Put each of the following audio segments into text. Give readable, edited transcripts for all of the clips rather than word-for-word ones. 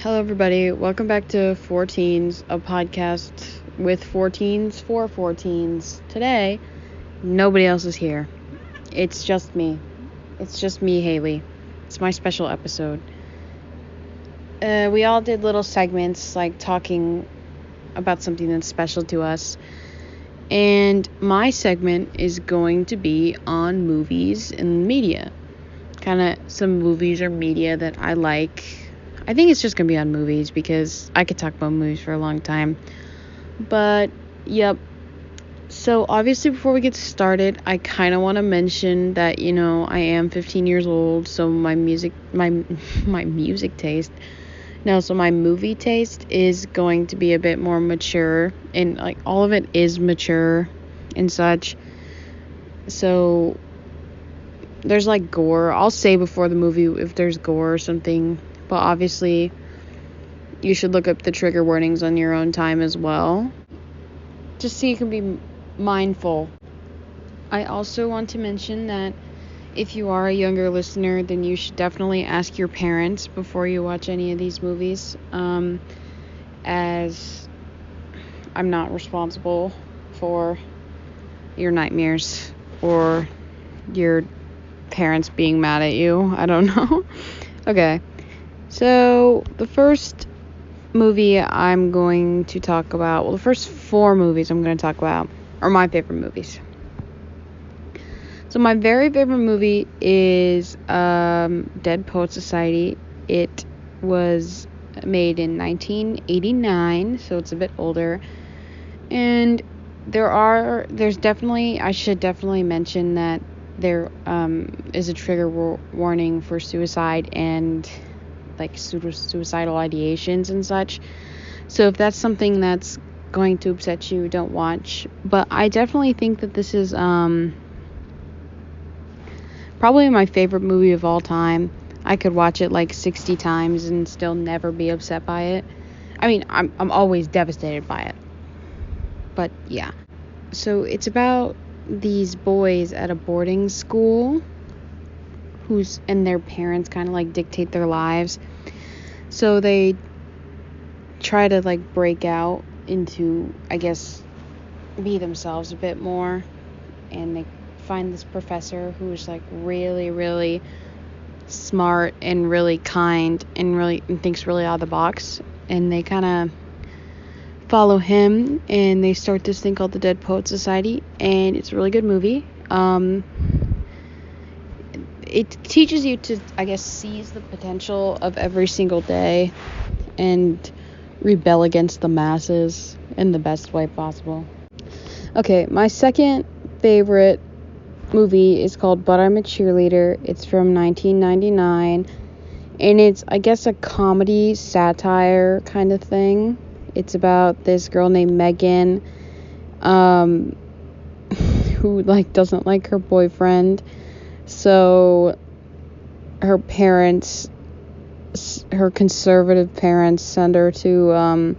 Hello, everybody. Welcome back to 14s, a podcast with 14s for 14s. Today, nobody else is here. It's just me. It's just me, Haley. It's my special episode. We all did little segments, like talking about something that's special to us. And my segment is going to be on movies and media. Kind of some movies or media that I like. I think it's just going to be on movies because I could talk about movies for a long time. But, yep. So, obviously, before we get started, I kind of want to mention that, I am 15 years old. So, my movie taste is going to be a bit more mature. And, all of it is mature and such. So, there's, gore. I'll say before the movie if there's gore or something. But obviously, you should look up the trigger warnings on your own time as well, just so you can be mindful. I also want to mention that if you are a younger listener, then you should definitely ask your parents before you watch any of these movies, as I'm not responsible for your nightmares or your parents being mad at you. I don't know. Okay. So, the first movie I'm going to talk about, the first 4 movies I'm going to talk about are my favorite movies. So, my very favorite movie is Dead Poets Society. It was made in 1989, so it's a bit older. And I should definitely mention that there is a trigger warning for suicide and suicidal ideations and such. So if that's something that's going to upset you, don't watch. But I definitely think that this is probably my favorite movie of all time. I could watch it 60 times and still never be upset by it. I mean, I'm always devastated by it. But yeah. So it's about these boys at a boarding school and their parents kind of dictate their lives. So they try to break out into, I guess, be themselves a bit more. And they find this professor who is really, really smart and really kind and thinks really out of the box. And they kind of follow him and they start this thing called the Dead Poets Society. And it's a really good movie. It teaches you to, I guess, seize the potential of every single day and rebel against the masses in the best way possible. Okay, my second favorite movie is called But I'm a Cheerleader. It's from 1999, and it's, I guess, a comedy satire kind of thing. It's about this girl named Megan, who doesn't like her boyfriend. So her conservative parents send her to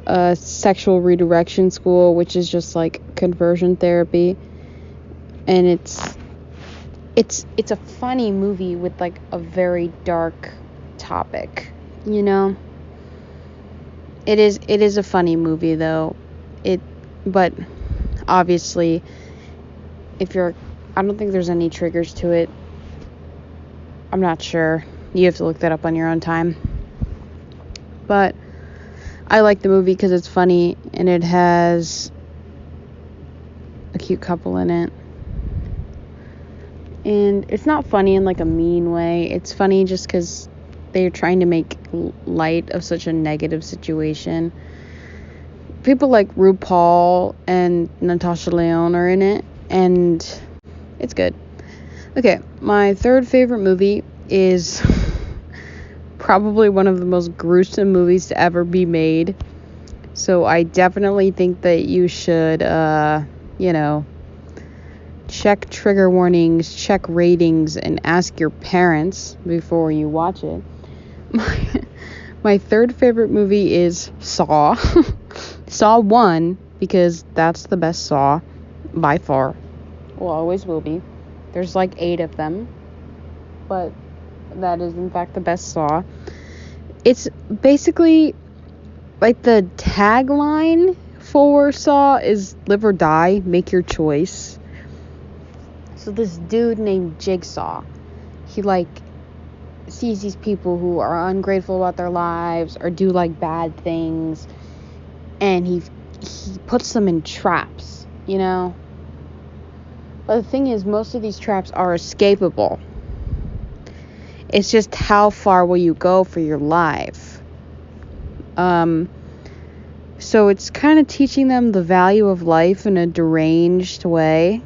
a sexual redirection school, which is just conversion therapy. And it's a funny movie with a very dark topic, It is a funny movie though. But obviously I don't think there's any triggers to it. I'm not sure. You have to look that up on your own time. But I like the movie because it's funny and it has a cute couple in it. And it's not funny in a mean way. It's funny just because they're trying to make light of such a negative situation. People like RuPaul and Natasha Lyonne are in it, and it's good. Okay, my third favorite movie is probably one of the most gruesome movies to ever be made. So I definitely think that you should, check trigger warnings, check ratings, and ask your parents before you watch it. My third favorite movie is Saw. Saw 1, because that's the best Saw by far. Well, always will be. There's 8 of them, but that is in fact the best Saw. It's basically like the tagline for Saw is live or die, make your choice. So this dude named Jigsaw, he like sees these people who are ungrateful about their lives or do like bad things, and he puts them in traps, you know. But the thing is, most of these traps are escapable. It's just how far will you go for your life. So it's kind of teaching them the value of life in a deranged way.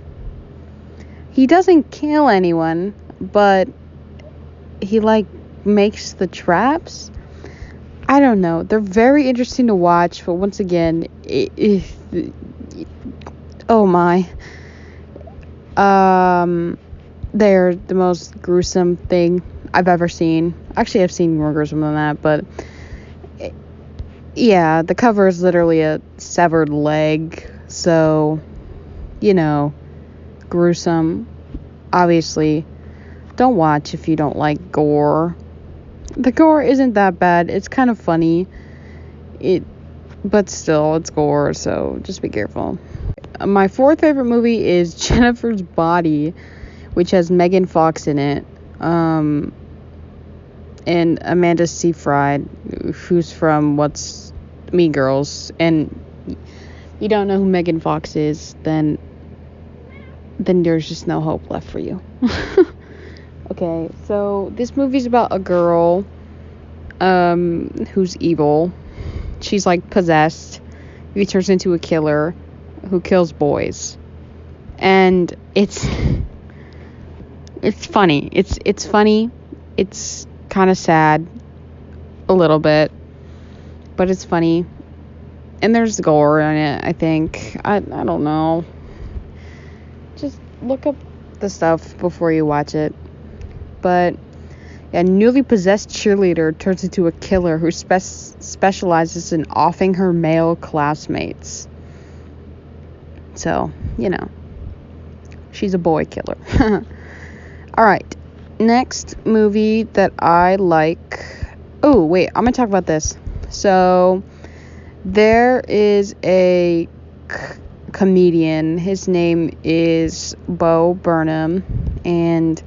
He doesn't kill anyone, but he like makes the traps. I don't know. They're very interesting to watch, but once again, oh my. They're the most gruesome thing I've ever seen. Actually, I've seen more gruesome than that, but yeah, the cover is literally a severed leg, so, you know, gruesome. Obviously, don't watch if you don't like gore. The gore isn't that bad. It's kind of funny. But still, it's gore, so just be careful. My fourth favorite movie is Jennifer's Body, which has Megan Fox in it. And Amanda Seyfried, who's from Mean Girls, and you don't know who Megan Fox is, then there's just no hope left for you. Okay, so this movie's about a girl who's evil. She's like possessed. She turns into a killer who kills boys. And it's funny. It's funny. It's kind of sad a little bit, but it's funny. And there's gore in it, I think. I don't know. Just look up the stuff before you watch it. But a newly possessed cheerleader turns into a killer who specializes in offing her male classmates. So, you know, she's a boy killer. Alright, next movie that I like. Oh, wait, I'm going to talk about this. So, there is a comedian. His name is Bo Burnham, and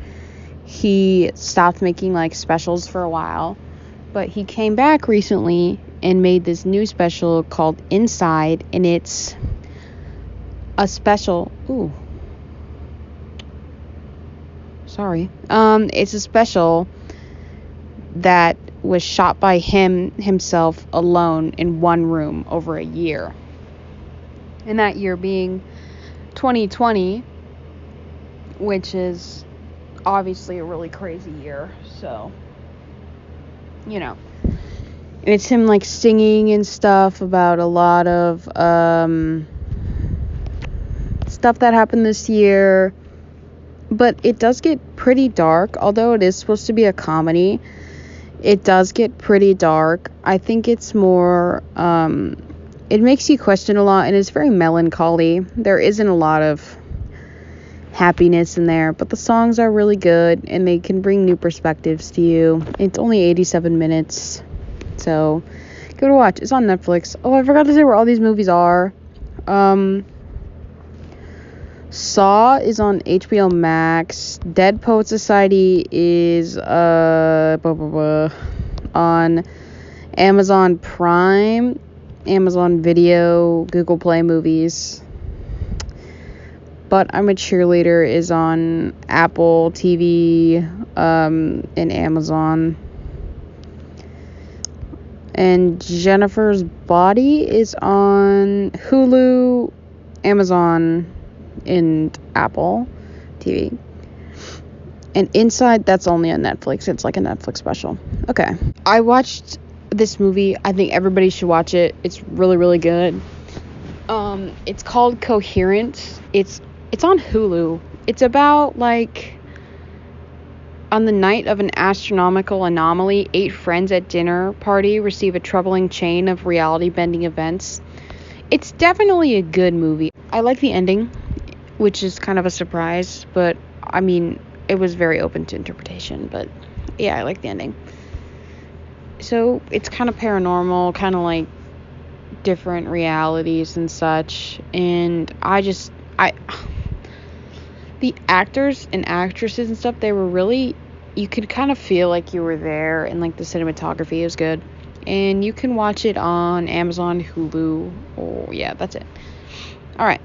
he stopped making like specials for a while, but he came back recently and made this new special called Inside, and it's a special. It's a special that was shot by himself alone in one room over a year. And that year being 2020, which is obviously a really crazy year. So, you know. And it's him like singing and stuff about a lot of stuff that happened this year. But it does get pretty dark, although it is supposed to be a comedy. It does get pretty dark. I think it's more, it makes you question a lot, and it's very melancholy. There isn't a lot of happiness in there, but the songs are really good, and they can bring new perspectives to you. It's only 87 minutes, so give it a watch. It's on Netflix. Oh, I forgot to say where all these movies are. Saw is on HBO Max. Dead Poet Society is on Amazon Prime, Amazon Video, Google Play Movies. But I'm a Cheerleader is on Apple TV, and Amazon. And Jennifer's Body is on Hulu, Amazon, and Apple TV. And Inside, that's only on Netflix. It's like a Netflix special. Okay. I watched this movie. I think everybody should watch it. It's really, really good. It's called Coherence. It's on Hulu. It's about, like, on the night of an astronomical anomaly, 8 friends at dinner party receive a troubling chain of reality-bending events. It's definitely a good movie. I like the ending, which is kind of a surprise, but, I mean, it was very open to interpretation, but, yeah, I like the ending. So it's kind of paranormal, kind of like different realities and such. And the actors and actresses and stuff, they were really, you could kind of feel like you were there, and like the cinematography is good. And you can watch it on Amazon, Hulu. Oh yeah, that's it. All right,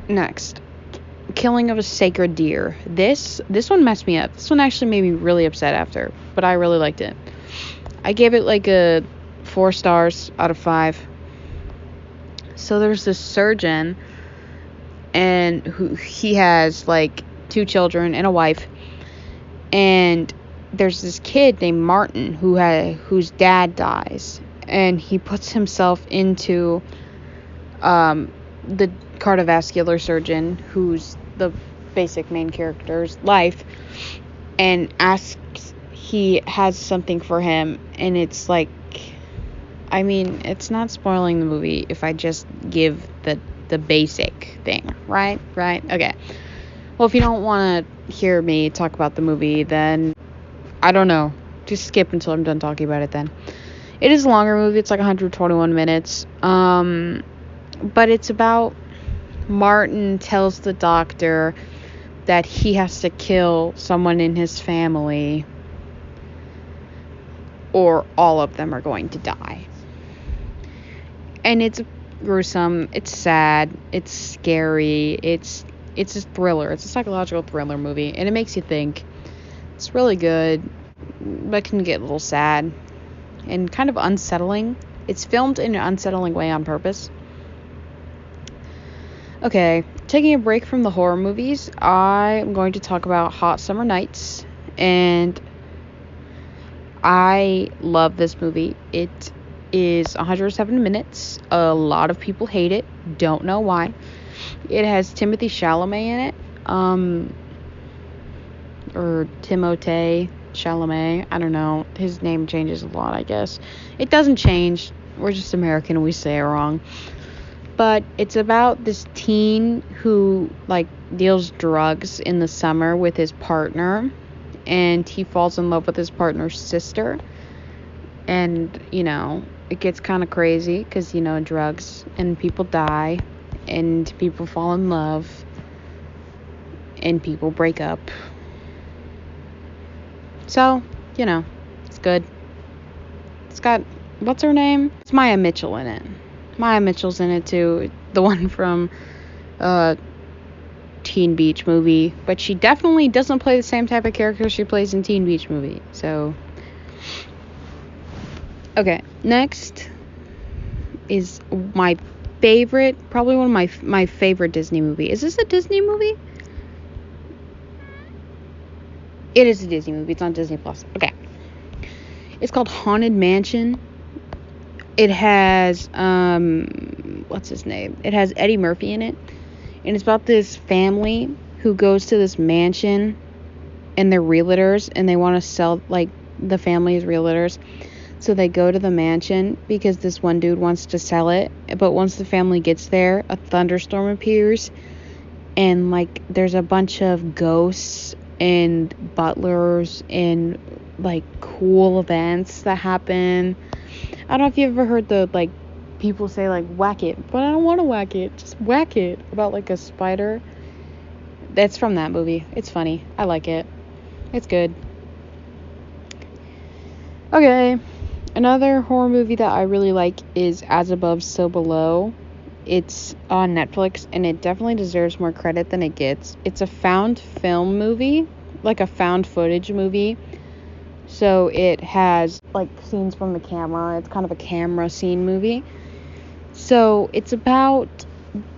next, Killing of a Sacred Deer. This one messed me up. This one actually made me really upset after, but I really liked it. I gave it like a 4 stars out of 5. So there's this surgeon, and he has like 2 children and a wife, and there's this kid named Martin whose dad dies, and he puts himself into the cardiovascular surgeon, who's the basic main character's life, and he has something for him. And it's like, I mean, it's not spoiling the movie if I just give the basic thing, right? Okay. Well, if you don't want to hear me talk about the movie, then I don't know. Just skip until I'm done talking about it then. It is a longer movie. It's like 121 minutes. But it's about Martin tells the doctor that he has to kill someone in his family, or all of them are going to die. And it's gruesome, it's sad, it's scary, it's a thriller. It's a psychological thriller movie, and it makes you think. It's really good, but can get a little sad and kind of unsettling. It's filmed in an unsettling way on purpose. Okay, taking a break from the horror movies, I'm going to talk about Hot Summer Nights, and I love this movie. It is 107 minutes. A lot of people hate it. Don't know why. It has Timothy Chalamet in it. Or Timothée Chalamet. I don't know. His name changes a lot, I guess. It doesn't change. We're just American and we say it wrong. But it's about this teen who, like, deals drugs in the summer with his partner. And he falls in love with his partner's sister. And, you know, it gets kind of crazy because, you know, drugs, and people die, and people fall in love, and people break up. So, you know, it's good. It's got, what's her name? It's Maya Mitchell in it. Maya Mitchell's in it too. The one from Teen Beach Movie. But she definitely doesn't play the same type of character she plays in Teen Beach Movie. So, okay, next is my favorite, probably one of my favorite Disney movie. Is this a Disney movie? It is a Disney movie. It's on Disney Plus. Okay. It's called Haunted Mansion. It has, what's his name? It has Eddie Murphy in it. And it's about this family who goes to this mansion, and they're realtors, and they want to sell, like, the family's realtors. So they go to the mansion because this one dude wants to sell it. But once the family gets there, a thunderstorm appears, and, like, there's a bunch of ghosts and butlers and, like, cool events that happen. I don't know if you ever heard the, like, people say, like, whack it, but I don't want to whack it, just whack it, about, like, a spider. That's from that movie. It's funny. I like it. It's good. Okay, another horror movie that I really like is As Above, So Below. It's on Netflix, and it definitely deserves more credit than it gets. It's a found film movie, like a found footage movie. So it has, like, scenes from the camera. It's kind of a camera scene movie. So it's about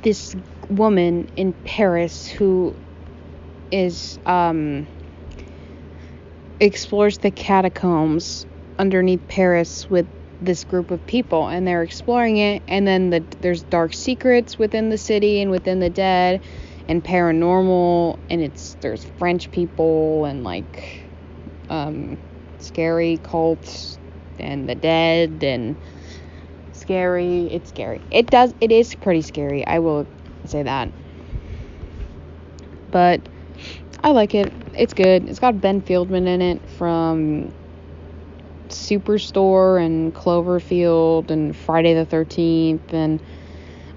this woman in Paris who is, explores the catacombs underneath Paris with this group of people, and they're exploring it, and then there's dark secrets within the city and within the dead and paranormal, and there's French people and, like, scary cults and the dead and scary. It's scary. It is pretty scary, I will say that, but I like it. It's good. It's got Ben Fieldman in it from Superstore and Cloverfield and Friday the 13th, and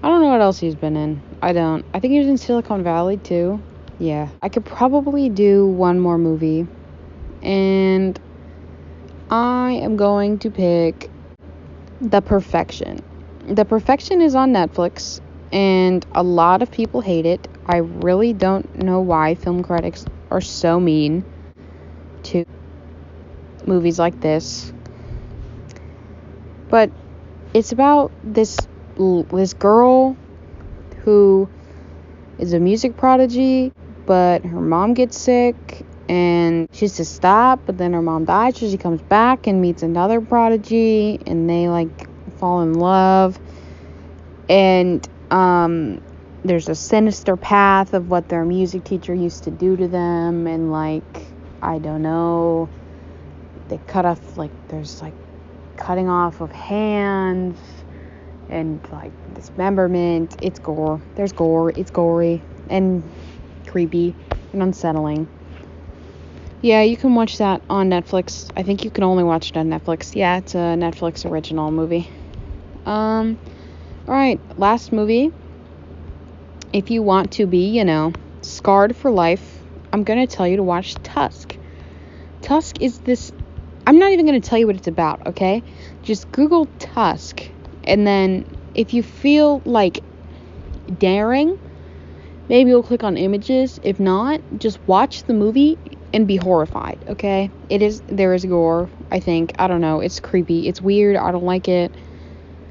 I don't know what else he's been in. I think he was in Silicon Valley too. Yeah. I could probably do one more movie, and I am going to pick The Perfection. The Perfection is on Netflix, and a lot of people hate it. I really don't know why film critics are so mean to movies like this. But it's about this girl who is a music prodigy, but her mom gets sick and she has to stop, but then her mom dies, so she comes back and meets another prodigy, and they like fall in love, and there's a sinister path of what their music teacher used to do to them, and like, I don't know, they cut off, like, there's like cutting off of hands and like dismemberment. It's gore. There's gore. It's gory and creepy and unsettling. Yeah, you can watch that on Netflix. I think you can only watch it on Netflix. Yeah, it's a Netflix original movie. Alright, last movie. If you want to be, scarred for life, I'm gonna tell you to watch Tusk. Tusk is this... I'm not even gonna tell you what it's about, okay? Just Google Tusk, and then if you feel like daring, maybe you'll click on images. If not, just watch the movie and be horrified, okay? There is gore, I think. I don't know. It's creepy. It's weird. I don't like it.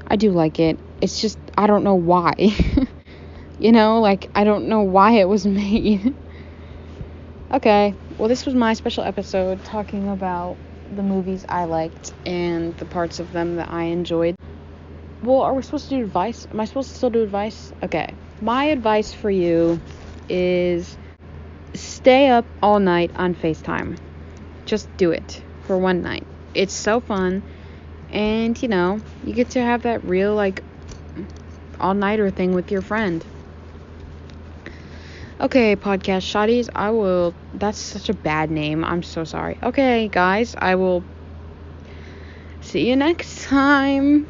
I do like it. It's just, I don't know why. I don't know why it was made. Okay. Well, this was my special episode talking about the movies I liked and the parts of them that I enjoyed. Well, are we supposed to do advice? Am I supposed to still do advice? Okay. My advice for you is stay up all night on FaceTime. Just do it for one night. It's so fun. And, you get to have that real, all-nighter thing with your friend. Okay, podcast shotties, that's such a bad name. I'm so sorry. Okay, guys, I will see you next time.